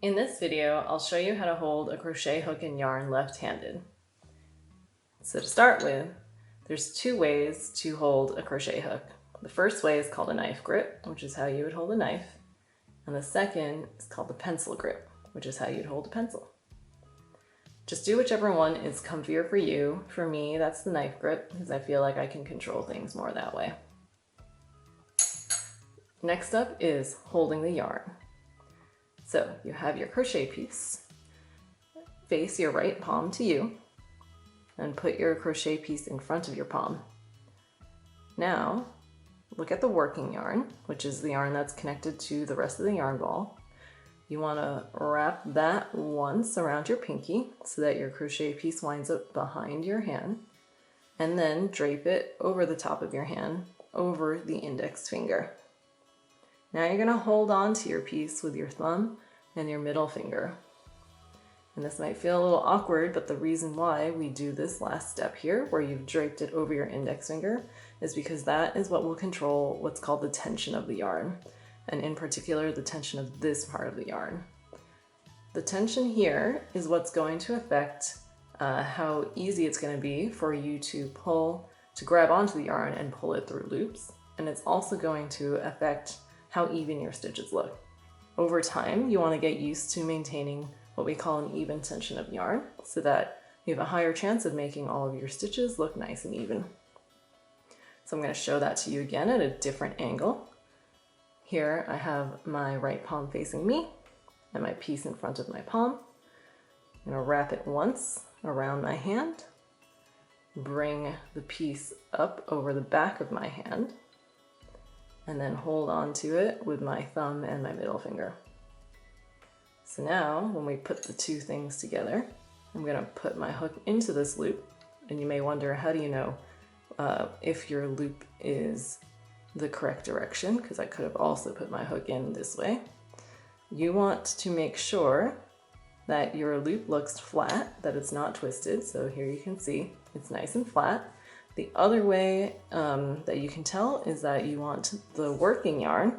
In this video, I'll show you how to hold a crochet hook and yarn left-handed. So to start with, there's two ways to hold a crochet hook. The first way is called a knife grip, which is how you would hold a knife. And the second is called the pencil grip, which is how you'd hold a pencil. Just do whichever one is comfier for you. For me, that's the knife grip, because I feel like I can control things more that way. Next up is holding the yarn. So you have your crochet piece, face your right palm to you, and put your crochet piece in front of your palm. Now, look at the working yarn, which is the yarn that's connected to the rest of the yarn ball. You want to wrap that once around your pinky so that your crochet piece winds up behind your hand, and then drape it over the top of your hand, over the index finger. Now you're going to hold on to your piece with your thumb and your middle finger. And this might feel a little awkward, but the reason why we do this last step here, where you've draped it over your index finger, is because that is what will control what's called the tension of the yarn, and in particular, the tension of this part of the yarn. The tension here is what's going to affect how easy it's going to be for you to grab onto the yarn and pull it through loops, and it's also going to affect how even your stitches look. Over time, you want to get used to maintaining what we call an even tension of yarn so that you have a higher chance of making all of your stitches look nice and even. So I'm going to show that to you again at a different angle. Here I have my right palm facing me and my piece in front of my palm. I'm going to wrap it once around my hand, bring the piece up over the back of my hand, and then hold on to it with my thumb and my middle finger. So now, when we put the two things together, I'm going to put my hook into this loop, and you may wonder, how do you know if your loop is the correct direction? Because I could have also put my hook in this way. You want to make sure that your loop looks flat, that it's not twisted. So here you can see it's nice and flat. The other way that you can tell is that you want the working yarn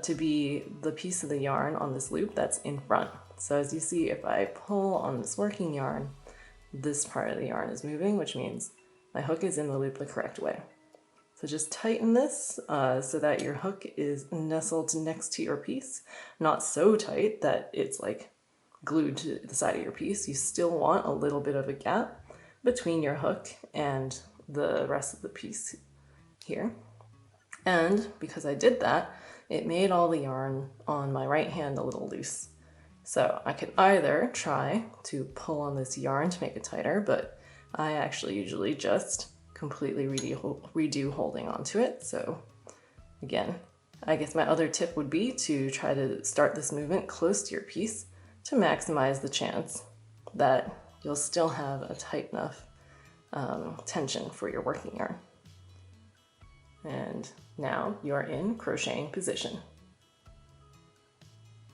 to be the piece of the yarn on this loop that's in front. So as you see, if I pull on this working yarn, this part of the yarn is moving, which means my hook is in the loop the correct way. So just tighten this so that your hook is nestled next to your piece, not so tight that it's like glued to the side of your piece. You still want a little bit of a gap between your hook and the rest of the piece here. And because I did that, it made all the yarn on my right hand a little loose. So I could either try to pull on this yarn to make it tighter, but I actually usually just completely redo holding onto it. So again, I guess my other tip would be to try to start this movement close to your piece to maximize the chance that you'll still have a tight enough tension for your working yarn. And now you're in crocheting position.